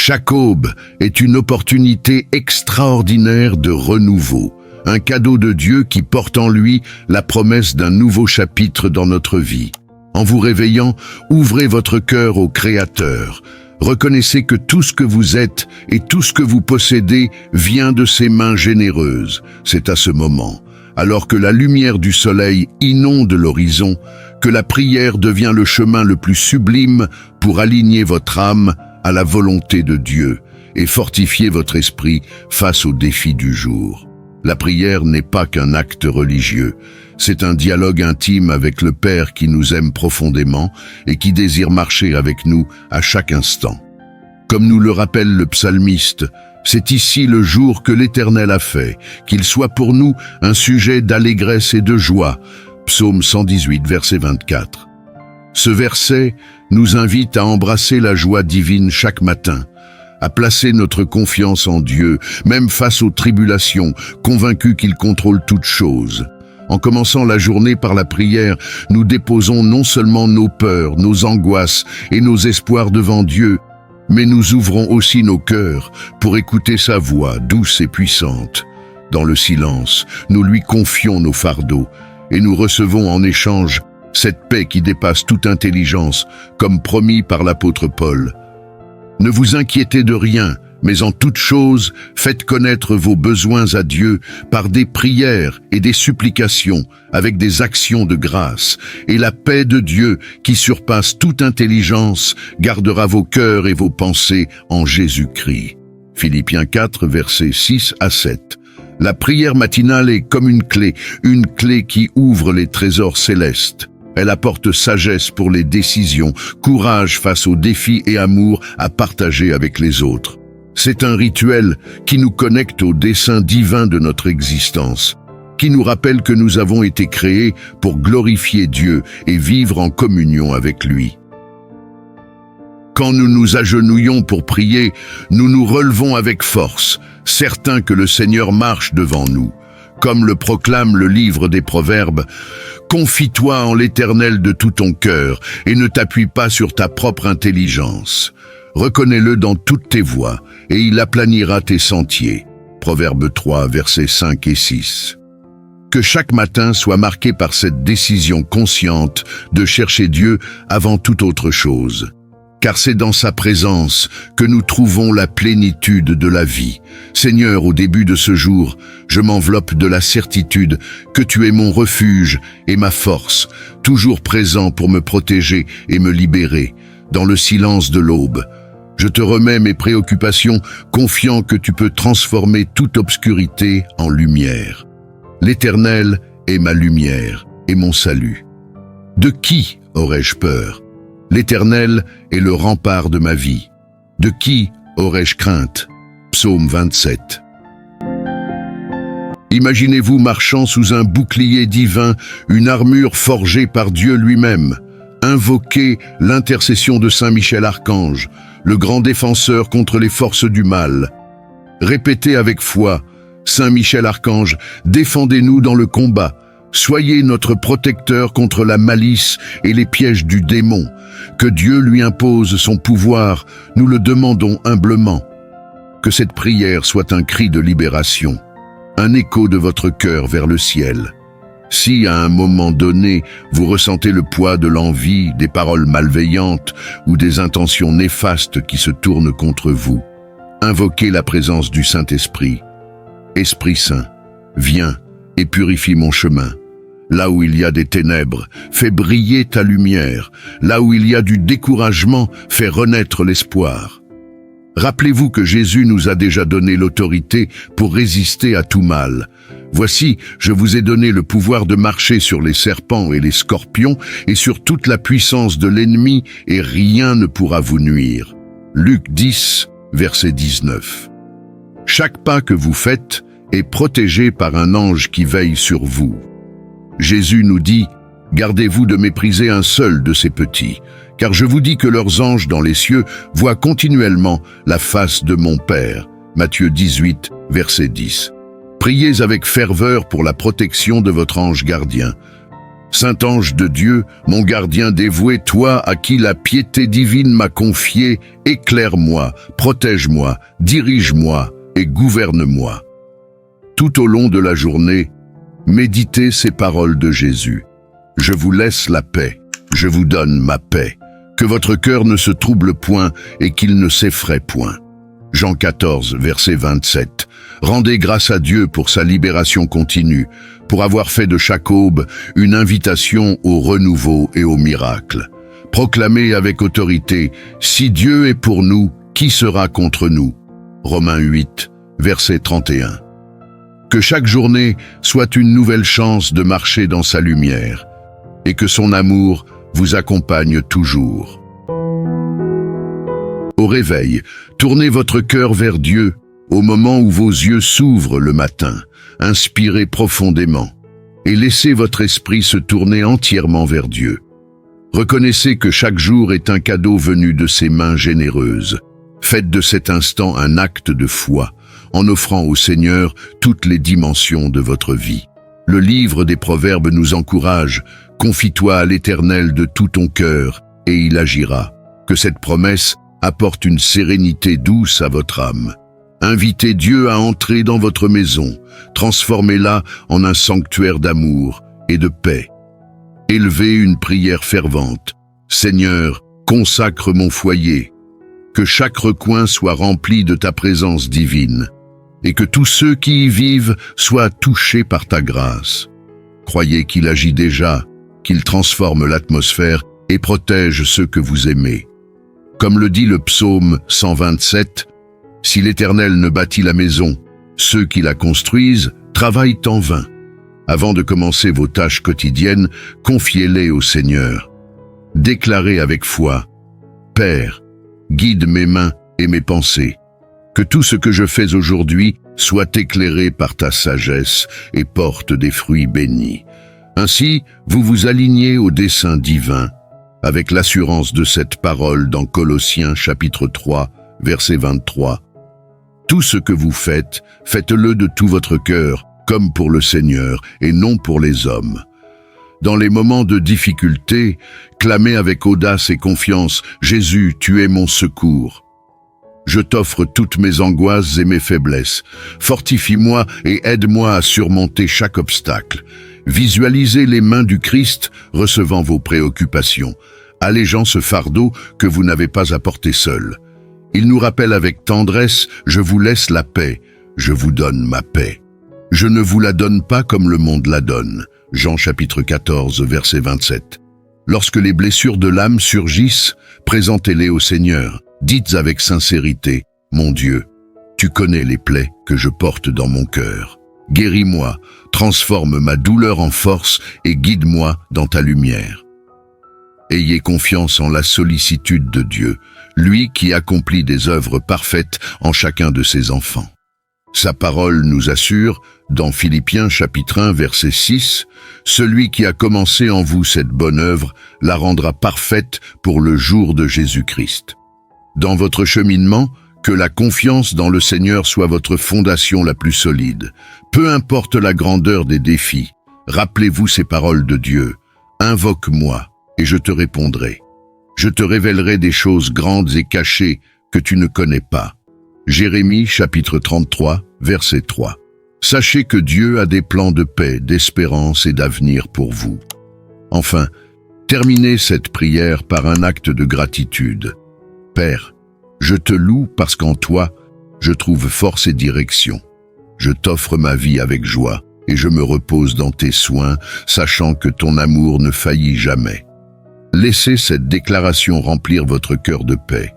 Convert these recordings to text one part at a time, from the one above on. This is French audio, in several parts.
Chaque aube est une opportunité extraordinaire de renouveau, un cadeau de Dieu qui porte en lui la promesse d'un nouveau chapitre dans notre vie. En vous réveillant, ouvrez votre cœur au Créateur. Reconnaissez que tout ce que vous êtes et tout ce que vous possédez vient de ses mains généreuses. C'est à ce moment, alors que la lumière du soleil inonde l'horizon, que la prière devient le chemin le plus sublime pour aligner votre âme à la volonté de Dieu et fortifier votre esprit face aux défis du jour. La prière n'est pas qu'un acte religieux, c'est un dialogue intime avec le Père qui nous aime profondément et qui désire marcher avec nous à chaque instant. Comme nous le rappelle le psalmiste, c'est ici le jour que l'Éternel a fait, qu'il soit pour nous un sujet d'allégresse et de joie. Psaume 118, verset 24. Ce verset nous invite à embrasser la joie divine chaque matin, à placer notre confiance en Dieu, même face aux tribulations, convaincus qu'il contrôle toutes choses. En commençant la journée par la prière, nous déposons non seulement nos peurs, nos angoisses et nos espoirs devant Dieu, mais nous ouvrons aussi nos cœurs pour écouter sa voix douce et puissante. Dans le silence, nous lui confions nos fardeaux et nous recevons en échange cette paix qui dépasse toute intelligence, comme promis par l'apôtre Paul. Ne vous inquiétez de rien, mais en toute chose, faites connaître vos besoins à Dieu par des prières et des supplications, avec des actions de grâce. Et la paix de Dieu, qui surpasse toute intelligence, gardera vos cœurs et vos pensées en Jésus-Christ. Philippiens 4, versets 6 à 7. La prière matinale est comme une clé qui ouvre les trésors célestes. Elle apporte sagesse pour les décisions, courage face aux défis et amour à partager avec les autres. C'est un rituel qui nous connecte au dessein divin de notre existence, qui nous rappelle que nous avons été créés pour glorifier Dieu et vivre en communion avec lui. Quand nous nous agenouillons pour prier, nous nous relevons avec force, certains que le Seigneur marche devant nous. Comme le proclame le livre des Proverbes, « Confie-toi en l'Éternel de tout ton cœur et ne t'appuie pas sur ta propre intelligence. Reconnais-le dans toutes tes voies et il aplanira tes sentiers. » Proverbe 3, versets 5 et 6. Que chaque matin soit marqué par cette décision consciente de chercher Dieu avant toute autre chose. Car c'est dans sa présence que nous trouvons la plénitude de la vie. Seigneur, au début de ce jour, je m'enveloppe de la certitude que tu es mon refuge et ma force, toujours présent pour me protéger et me libérer. Dans le silence de l'aube, je te remets mes préoccupations, confiant que tu peux transformer toute obscurité en lumière. L'Éternel est ma lumière et mon salut. De qui aurais-je peur ? L'Éternel est le rempart de ma vie. De qui aurais-je crainte? Psaume 27. Imaginez-vous marchant sous un bouclier divin, une armure forgée par Dieu lui-même. Invoquez l'intercession de Saint Michel Archange, le grand défenseur contre les forces du mal. Répétez avec foi, Saint Michel Archange, défendez-nous dans le combat. Soyez notre protecteur contre la malice et les pièges du démon. Que Dieu lui impose son pouvoir, nous le demandons humblement. Que cette prière soit un cri de libération, un écho de votre cœur vers le ciel. Si, à un moment donné, vous ressentez le poids de l'envie, des paroles malveillantes ou des intentions néfastes qui se tournent contre vous, invoquez la présence du Saint-Esprit. Esprit Saint, viens et purifie mon chemin. Là où il y a des ténèbres, fais briller ta lumière. Là où il y a du découragement, fais renaître l'espoir. Rappelez-vous que Jésus nous a déjà donné l'autorité pour résister à tout mal. Voici, je vous ai donné le pouvoir de marcher sur les serpents et les scorpions et sur toute la puissance de l'ennemi et rien ne pourra vous nuire. Luc 10, verset 19. Chaque pas que vous faites est protégé par un ange qui veille sur vous. Jésus nous dit, « Gardez-vous de mépriser un seul de ces petits, car je vous dis que leurs anges dans les cieux voient continuellement la face de mon Père. » Matthieu 18, verset 10. Priez avec ferveur pour la protection de votre ange gardien. Saint ange de Dieu, mon gardien dévoué, toi à qui la piété divine m'a confié, éclaire-moi, protège-moi, dirige-moi et gouverne-moi. Tout au long de la journée, méditez ces paroles de Jésus. Je vous laisse la paix, je vous donne ma paix. Que votre cœur ne se trouble point et qu'il ne s'effraie point. Jean 14, verset 27. Rendez grâce à Dieu pour sa libération continue, pour avoir fait de chaque aube une invitation au renouveau et au miracle. Proclamez avec autorité, si Dieu est pour nous, qui sera contre nous? Romains 8, verset 31. Que chaque journée soit une nouvelle chance de marcher dans sa lumière, et que son amour vous accompagne toujours. Au réveil, tournez votre cœur vers Dieu au moment où vos yeux s'ouvrent le matin. Inspirez profondément et laissez votre esprit se tourner entièrement vers Dieu. Reconnaissez que chaque jour est un cadeau venu de ses mains généreuses. Faites de cet instant un acte de foi, en offrant au Seigneur toutes les dimensions de votre vie. Le livre des Proverbes nous encourage « Confie-toi à l'Éternel de tout ton cœur, et il agira ». Que cette promesse apporte une sérénité douce à votre âme. Invitez Dieu à entrer dans votre maison, transformez-la en un sanctuaire d'amour et de paix. Élevez une prière fervente. Seigneur, consacre mon foyer. Que chaque recoin soit rempli de ta présence divine, et que tous ceux qui y vivent soient touchés par ta grâce. Croyez qu'il agit déjà, qu'il transforme l'atmosphère et protège ceux que vous aimez. Comme le dit le psaume 127, « Si l'Éternel ne bâtit la maison, ceux qui la construisent travaillent en vain. » Avant de commencer vos tâches quotidiennes, confiez-les au Seigneur. Déclarez avec foi, « Père, guide mes mains et mes pensées. Que tout ce que je fais aujourd'hui soit éclairé par ta sagesse et porte des fruits bénis. » Ainsi, vous vous alignez au dessein divin, avec l'assurance de cette parole dans Colossiens chapitre 3, verset 23. Tout ce que vous faites, faites-le de tout votre cœur, comme pour le Seigneur et non pour les hommes. Dans les moments de difficulté, clamez avec audace et confiance, « Jésus, tu es mon secours. Je t'offre toutes mes angoisses et mes faiblesses. Fortifie-moi et aide-moi à surmonter chaque obstacle. » Visualisez les mains du Christ recevant vos préoccupations, allégeant ce fardeau que vous n'avez pas à porter seul. Il nous rappelle avec tendresse, « Je vous laisse la paix, je vous donne ma paix. Je ne vous la donne pas comme le monde la donne. » Jean chapitre 14, verset 27. Lorsque les blessures de l'âme surgissent, présentez-les au Seigneur. Dites avec sincérité, « Mon Dieu, tu connais les plaies que je porte dans mon cœur. Guéris-moi, transforme ma douleur en force et guide-moi dans ta lumière. » Ayez confiance en la sollicitude de Dieu, lui qui accomplit des œuvres parfaites en chacun de ses enfants. Sa parole nous assure, dans Philippiens chapitre 1 verset 6, « Celui qui a commencé en vous cette bonne œuvre la rendra parfaite pour le jour de Jésus-Christ. » Dans votre cheminement, que la confiance dans le Seigneur soit votre fondation la plus solide. Peu importe la grandeur des défis, rappelez-vous ces paroles de Dieu. « Invoque-moi, et je te répondrai. Je te révélerai des choses grandes et cachées que tu ne connais pas. » Jérémie chapitre 33, verset 3. Sachez que Dieu a des plans de paix, d'espérance et d'avenir pour vous. Enfin, terminez cette prière par un acte de gratitude. Père, je te loue parce qu'en toi, je trouve force et direction. Je t'offre ma vie avec joie et je me repose dans tes soins, sachant que ton amour ne faillit jamais. Laissez cette déclaration remplir votre cœur de paix,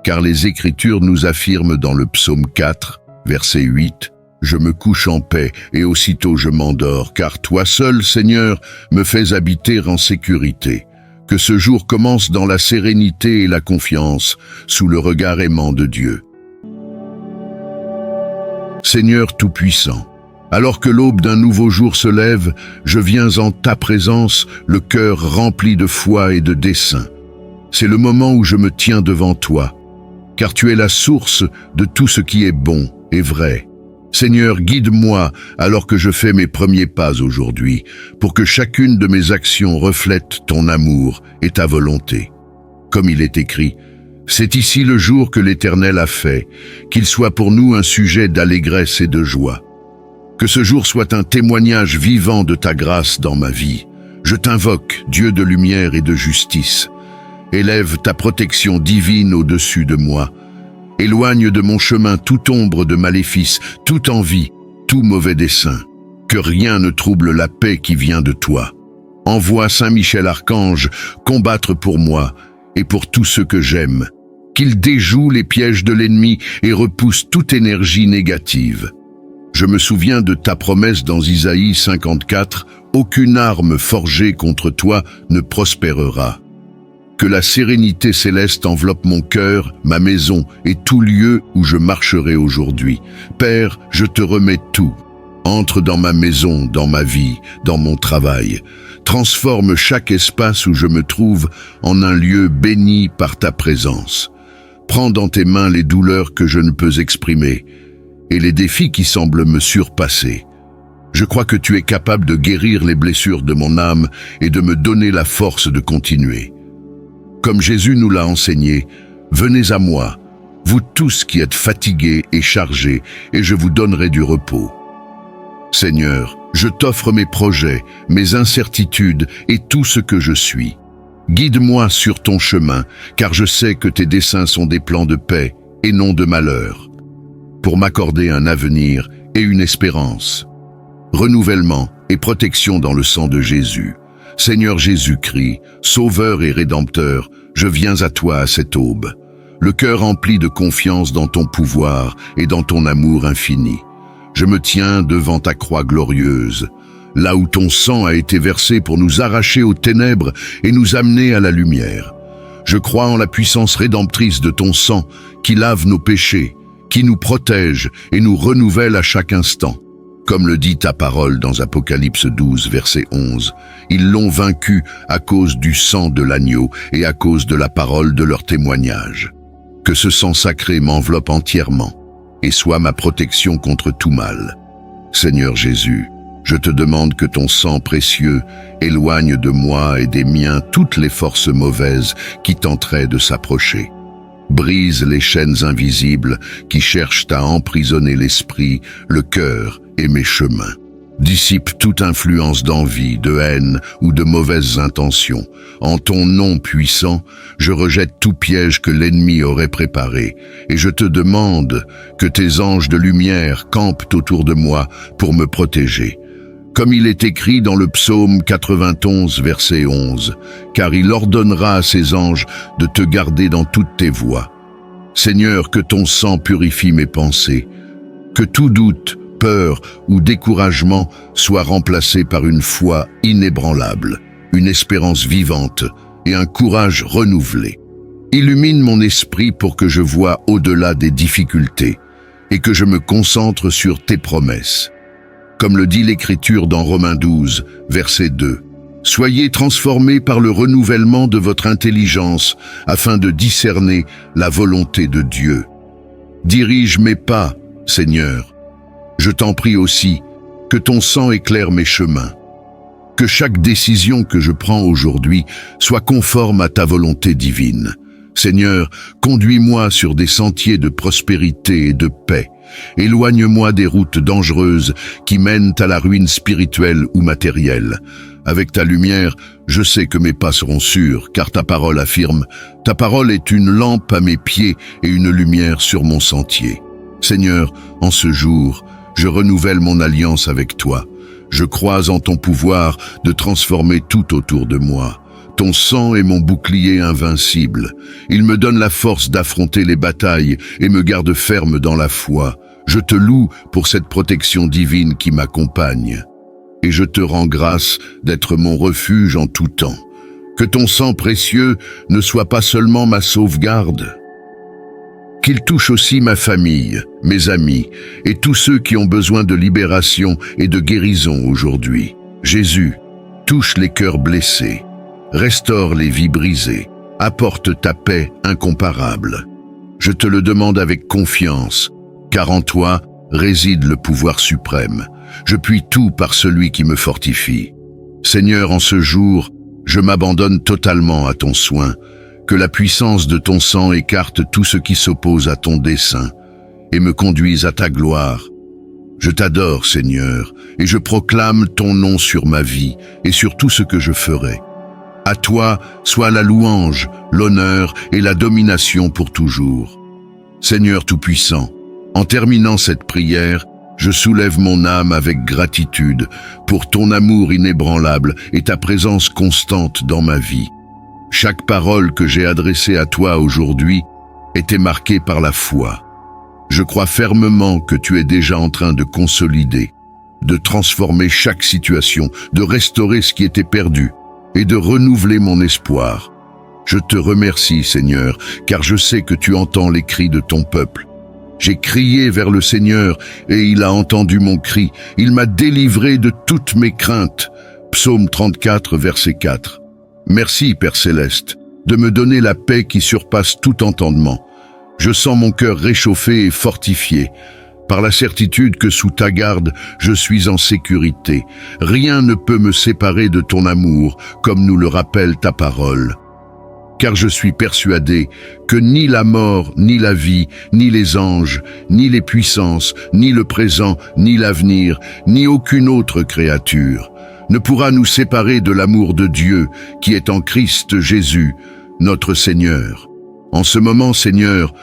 car les Écritures nous affirment dans le psaume 4, verset 8, « Je me couche en paix et aussitôt je m'endors, car toi seul, Seigneur, me fais habiter en sécurité. » Que ce jour commence dans la sérénité et la confiance, sous le regard aimant de Dieu. Seigneur Tout-Puissant, alors que l'aube d'un nouveau jour se lève, je viens en ta présence, le cœur rempli de foi et de dessein. C'est le moment où je me tiens devant toi, car tu es la source de tout ce qui est bon et vrai. Seigneur, guide-moi alors que je fais mes premiers pas aujourd'hui, pour que chacune de mes actions reflète ton amour et ta volonté. Comme il est écrit, c'est ici le jour que l'Éternel a fait, qu'il soit pour nous un sujet d'allégresse et de joie. Que ce jour soit un témoignage vivant de ta grâce dans ma vie. Je t'invoque, Dieu de lumière et de justice. Élève ta protection divine au-dessus de moi. Éloigne de mon chemin toute ombre de maléfice, toute envie, tout mauvais dessein. Que rien ne trouble la paix qui vient de toi. Envoie Saint Michel Archange combattre pour moi et pour tous ceux que j'aime. Qu'il déjoue les pièges de l'ennemi et repousse toute énergie négative. Je me souviens de ta promesse dans Isaïe 54, « Aucune arme forgée contre toi ne prospérera ». Que la sérénité céleste enveloppe mon cœur, ma maison et tout lieu où je marcherai aujourd'hui. Père, je te remets tout. Entre dans ma maison, dans ma vie, dans mon travail. Transforme chaque espace où je me trouve en un lieu béni par ta présence. Prends dans tes mains les douleurs que je ne peux exprimer et les défis qui semblent me surpasser. Je crois que tu es capable de guérir les blessures de mon âme et de me donner la force de continuer. Comme Jésus nous l'a enseigné, venez à moi, vous tous qui êtes fatigués et chargés, et je vous donnerai du repos. Seigneur, je t'offre mes projets, mes incertitudes et tout ce que je suis. Guide-moi sur ton chemin, car je sais que tes desseins sont des plans de paix et non de malheur, pour m'accorder un avenir et une espérance. Renouvellement et protection dans le sang de Jésus. Seigneur Jésus-Christ, Sauveur et Rédempteur, je viens à toi à cette aube, le cœur empli de confiance dans ton pouvoir et dans ton amour infini. Je me tiens devant ta croix glorieuse, là où ton sang a été versé pour nous arracher aux ténèbres et nous amener à la lumière. Je crois en la puissance rédemptrice de ton sang qui lave nos péchés, qui nous protège et nous renouvelle à chaque instant. Comme le dit ta parole dans Apocalypse 12, verset 11, ils l'ont vaincu à cause du sang de l'agneau et à cause de la parole de leur témoignage. Que ce sang sacré m'enveloppe entièrement et soit ma protection contre tout mal. Seigneur Jésus, je te demande que ton sang précieux éloigne de moi et des miens toutes les forces mauvaises qui tenteraient de s'approcher. Brise les chaînes invisibles qui cherchent à emprisonner l'esprit, le cœur et mes chemins. Dissipe toute influence d'envie, de haine ou de mauvaises intentions. En ton nom puissant, je rejette tout piège que l'ennemi aurait préparé et je te demande que tes anges de lumière campent autour de moi pour me protéger. Comme il est écrit dans le psaume 91, verset 11, « Car il ordonnera à ses anges de te garder dans toutes tes voies. » Seigneur, que ton sang purifie mes pensées, que tout doute, peur ou découragement soit remplacé par une foi inébranlable, une espérance vivante et un courage renouvelé. Illumine mon esprit pour que je voie au-delà des difficultés et que je me concentre sur tes promesses. Comme le dit l'Écriture dans Romains 12, verset 2. « Soyez transformés par le renouvellement de votre intelligence afin de discerner la volonté de Dieu. Dirige mes pas, Seigneur. Je t'en prie aussi, que ton sang éclaire mes chemins. Que chaque décision que je prends aujourd'hui soit conforme à ta volonté divine. Seigneur, conduis-moi sur des sentiers de prospérité et de paix. Éloigne-moi des routes dangereuses qui mènent à la ruine spirituelle ou matérielle. Avec ta lumière, je sais que mes pas seront sûrs, car ta parole affirme « Ta parole est une lampe à mes pieds et une lumière sur mon sentier. » Seigneur, en ce jour, je renouvelle mon alliance avec toi. Je crois en ton pouvoir de transformer tout autour de moi. Ton sang est mon bouclier invincible. Il me donne la force d'affronter les batailles et me garde ferme dans la foi. Je te loue pour cette protection divine qui m'accompagne. Et je te rends grâce d'être mon refuge en tout temps. Que ton sang précieux ne soit pas seulement ma sauvegarde, qu'il touche aussi ma famille, mes amis et tous ceux qui ont besoin de libération et de guérison aujourd'hui. Jésus, touche les cœurs blessés. Restaure les vies brisées, apporte ta paix incomparable. Je te le demande avec confiance, car en toi, réside le pouvoir suprême. Je puis tout par celui qui me fortifie. Seigneur, en ce jour, je m'abandonne totalement à ton soin. Que la puissance de ton sang écarte tout ce qui s'oppose à ton dessein et me conduise à ta gloire. Je t'adore, Seigneur, et je proclame ton nom sur ma vie et sur tout ce que je ferai. À toi soit la louange, l'honneur et la domination pour toujours. Seigneur Tout-Puissant, en terminant cette prière, je soulève mon âme avec gratitude pour ton amour inébranlable et ta présence constante dans ma vie. Chaque parole que j'ai adressée à toi aujourd'hui était marquée par la foi. Je crois fermement que tu es déjà en train de consolider, de transformer chaque situation, de restaurer ce qui était perdu et de renouveler mon espoir. Je te remercie, Seigneur, car je sais que tu entends les cris de ton peuple. J'ai crié vers le Seigneur et il a entendu mon cri. Il m'a délivré de toutes mes craintes. Psaume 34, verset 4. Merci, Père Céleste, de me donner la paix qui surpasse tout entendement. Je sens mon cœur réchauffé et fortifié, par la certitude que sous ta garde, je suis en sécurité. Rien ne peut me séparer de ton amour, comme nous le rappelle ta parole. Car je suis persuadé que ni la mort, ni la vie, ni les anges, ni les puissances, ni le présent, ni l'avenir, ni aucune autre créature ne pourra nous séparer de l'amour de Dieu qui est en Christ Jésus, notre Seigneur. En ce moment, Seigneur,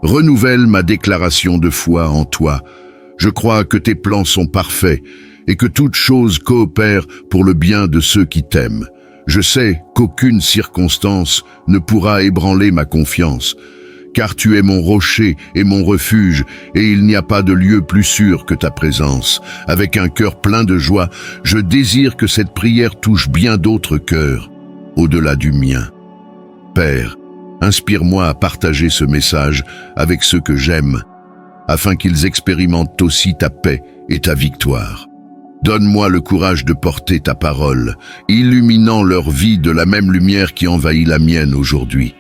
renouvelle ma déclaration de foi en toi. Je crois que tes plans sont parfaits et que toute chose coopère pour le bien de ceux qui t'aiment. Je sais qu'aucune circonstance ne pourra ébranler ma confiance, car tu es mon rocher et mon refuge, et il n'y a pas de lieu plus sûr que ta présence. Avec un cœur plein de joie, je désire que cette prière touche bien d'autres cœurs, au-delà du mien. Père, inspire-moi à partager ce message avec ceux que j'aime, afin qu'ils expérimentent aussi ta paix et ta victoire. Donne-moi le courage de porter ta parole, illuminant leur vie de la même lumière qui envahit la mienne aujourd'hui.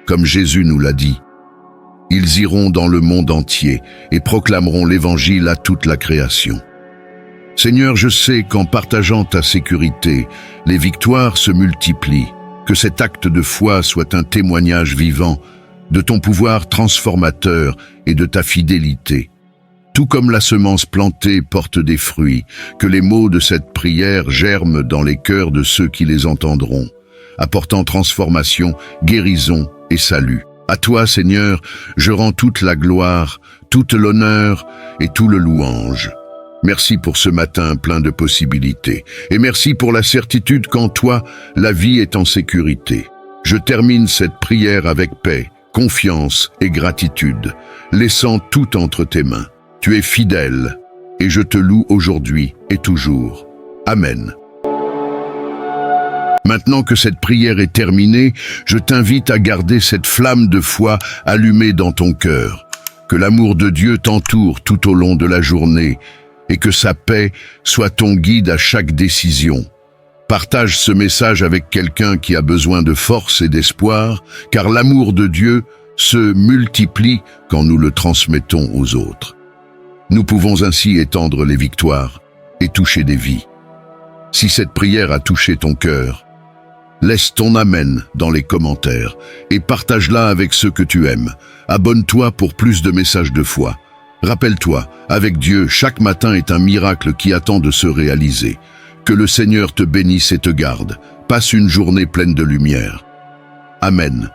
Comme Jésus nous l'a dit, ils iront dans le monde entier et proclameront l'Évangile à toute la création. Seigneur, je sais qu'en partageant ta sécurité, les victoires se multiplient. Que cet acte de foi soit un témoignage vivant de ton pouvoir transformateur et de ta fidélité. Tout comme la semence plantée porte des fruits, que les mots de cette prière germent dans les cœurs de ceux qui les entendront, apportant transformation, guérison et salut. À toi, Seigneur, je rends toute la gloire, toute l'honneur et tout le louange. Merci pour ce matin plein de possibilités, et merci pour la certitude qu'en toi, la vie est en sécurité. Je termine cette prière avec paix, confiance et gratitude, laissant tout entre tes mains. Tu es fidèle, et je te loue aujourd'hui et toujours. Amen. Maintenant que cette prière est terminée, je t'invite à garder cette flamme de foi allumée dans ton cœur. Que l'amour de Dieu t'entoure tout au long de la journée et que sa paix soit ton guide à chaque décision. Partage ce message avec quelqu'un qui a besoin de force et d'espoir, car l'amour de Dieu se multiplie quand nous le transmettons aux autres. Nous pouvons ainsi étendre les victoires et toucher des vies. Si cette prière a touché ton cœur, laisse ton amen dans les commentaires et partage-la avec ceux que tu aimes. Abonne-toi pour plus de messages de foi. Rappelle-toi, avec Dieu, chaque matin est un miracle qui attend de se réaliser. Que le Seigneur te bénisse et te garde. Passe une journée pleine de lumière. Amen.